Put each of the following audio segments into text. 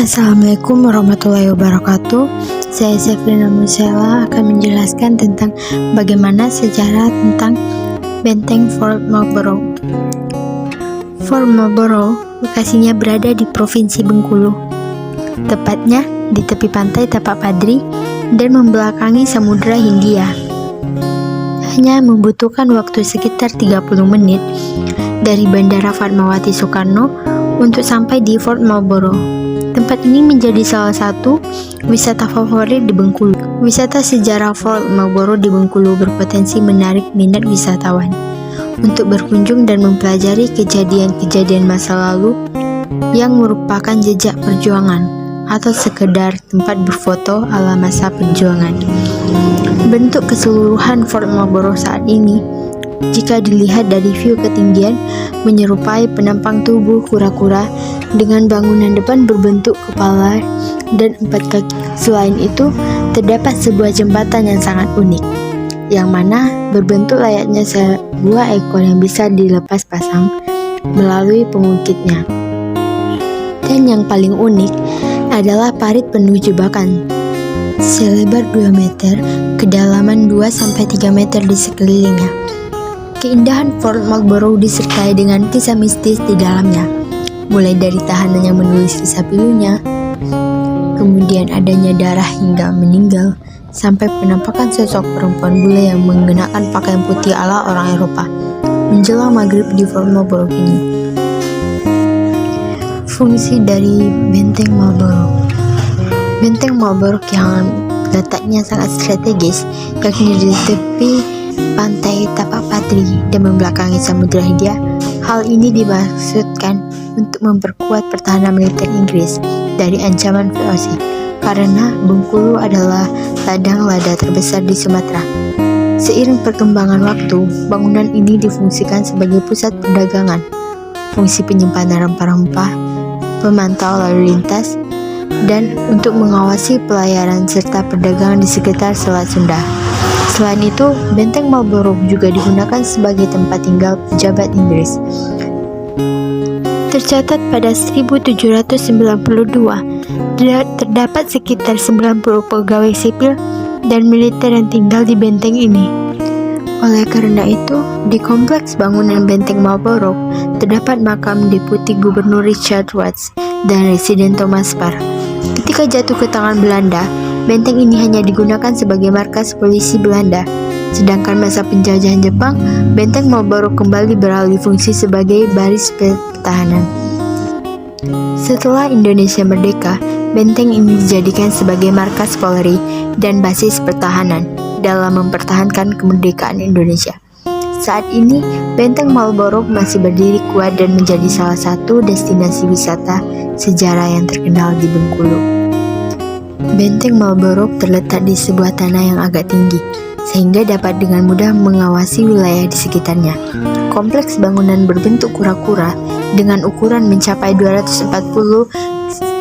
Assalamualaikum warahmatullahi wabarakatuh. Saya Zefrina Musela akan menjelaskan tentang bagaimana sejarah tentang Benteng Fort Marlborough. Fort Marlborough lokasinya berada di Provinsi Bengkulu, tepatnya di tepi pantai Tapak Padri dan membelakangi Samudra Hindia. Hanya membutuhkan waktu sekitar 30 menit dari Bandara Fatmawati Soekarno untuk sampai di Fort Marlborough. Tempat ini menjadi salah satu wisata favorit di Bengkulu. Wisata sejarah Fort Marlborough di Bengkulu berpotensi menarik minat wisatawan untuk berkunjung dan mempelajari kejadian-kejadian masa lalu yang merupakan jejak perjuangan atau sekedar tempat berfoto ala masa perjuangan. Bentuk keseluruhan Fort Marlborough saat ini, jika dilihat dari view ketinggian, menyerupai penampang tubuh kura-kura dengan bangunan depan berbentuk kepala dan 4 kaki. Selain itu, terdapat sebuah jembatan yang sangat unik, yang mana berbentuk layaknya sebuah ekor yang bisa dilepas pasang melalui pengukitnya. Dan yang paling unik adalah parit penuh jebakan selebar 2 meter, kedalaman 2-3 meter di sekelilingnya. Keindahan Fort Marlborough disertai dengan kisah mistis di dalamnya, mulai dari tahanan yang menulis kisah pilunya, kemudian adanya darah hingga meninggal, sampai penampakan sosok perempuan bule yang mengenakan pakaian putih ala orang Eropa menjelang maghrib di Fort Marlborough ini. Fungsi dari Benteng Marlborough. Benteng Marlborough yang letaknya sangat strategis, yakni di tepi pantai Tapak Padri dan membelakangi Samudra Hindia. Hal ini dimaksudkan untuk memperkuat pertahanan militer Inggris dari ancaman VOC, karena Bengkulu adalah ladang lada terbesar di Sumatera. Seiring perkembangan waktu, bangunan ini difungsikan sebagai pusat perdagangan, fungsi penyimpanan rempah-rempah, pemantau lalu lintas, dan untuk mengawasi pelayaran serta perdagangan di sekitar Selat Sunda. Selain itu, Benteng Marlborough juga digunakan sebagai tempat tinggal pejabat Inggris. Tercatat pada 1792, terdapat sekitar 90 pegawai sipil dan militer yang tinggal di benteng ini. Oleh karena itu, di kompleks bangunan Benteng Marlborough terdapat makam Deputi Gubernur Richard Watts dan Residen Thomas Parr. Ketika jatuh ke tangan Belanda, benteng ini hanya digunakan sebagai markas polisi Belanda. Sedangkan masa penjajahan Jepang, Benteng Marlborough kembali beralih fungsi sebagai baris pertahanan. Setelah Indonesia merdeka, benteng ini dijadikan sebagai markas Polri dan basis pertahanan dalam mempertahankan kemerdekaan Indonesia. Saat ini, Benteng Marlborough masih berdiri kuat dan menjadi salah satu destinasi wisata sejarah yang terkenal di Bengkulu. Benteng Marlborough terletak di sebuah tanah yang agak tinggi, sehingga dapat dengan mudah mengawasi wilayah di sekitarnya. Kompleks bangunan berbentuk kura-kura dengan ukuran mencapai 240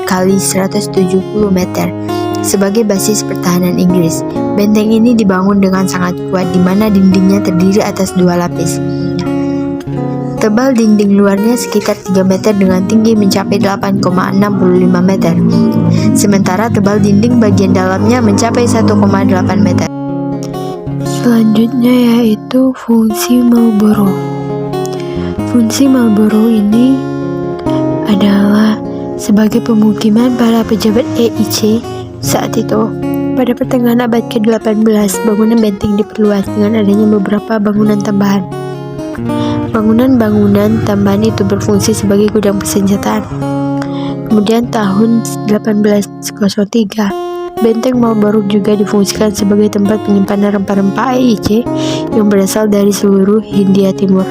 kali 170 meter sebagai basis pertahanan Inggris. Benteng ini dibangun dengan sangat kuat, di mana dindingnya terdiri atas 2 lapis. Tebal dinding luarnya sekitar 3 meter dengan tinggi mencapai 8,65 meter. Sementara tebal dinding bagian dalamnya mencapai 1,8 meter. Selanjutnya yaitu fungsi Marlborough. Fungsi Marlborough ini adalah sebagai pemukiman para pejabat EIC saat itu. Pada pertengahan abad ke-18, bangunan benteng diperluas dengan adanya beberapa bangunan tambahan. Bangunan-bangunan tambahan itu berfungsi sebagai gudang persenjataan. Kemudian tahun 1803, Benteng Marlborough juga difungsikan sebagai tempat penyimpanan rempah-rempah EIC yang berasal dari seluruh Hindia Timur.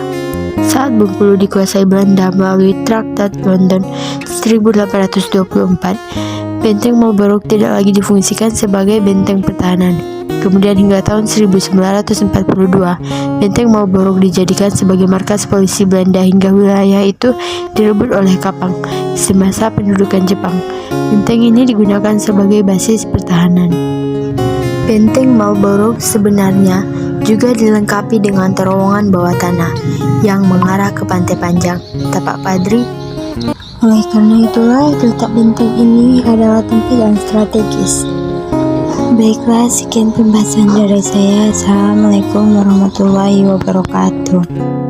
Saat Bengkulu dikuasai Belanda melalui Traktat London 1824, Benteng Marlborough tidak lagi difungsikan sebagai benteng pertahanan. Kemudian hingga tahun 1942, Benteng Marlborough dijadikan sebagai markas polisi Belanda hingga wilayah itu direbut oleh Kapang semasa pendudukan Jepang. Benteng ini digunakan sebagai basis pertahanan. Benteng Marlborough sebenarnya juga dilengkapi dengan terowongan bawah tanah yang mengarah ke Pantai Panjang, Tapak Padri, Oleh karena itulah, letak benteng ini adalah tempat yang strategis. Baiklah, sekian pembahasan dari saya. Assalamualaikum warahmatullahi wabarakatuh.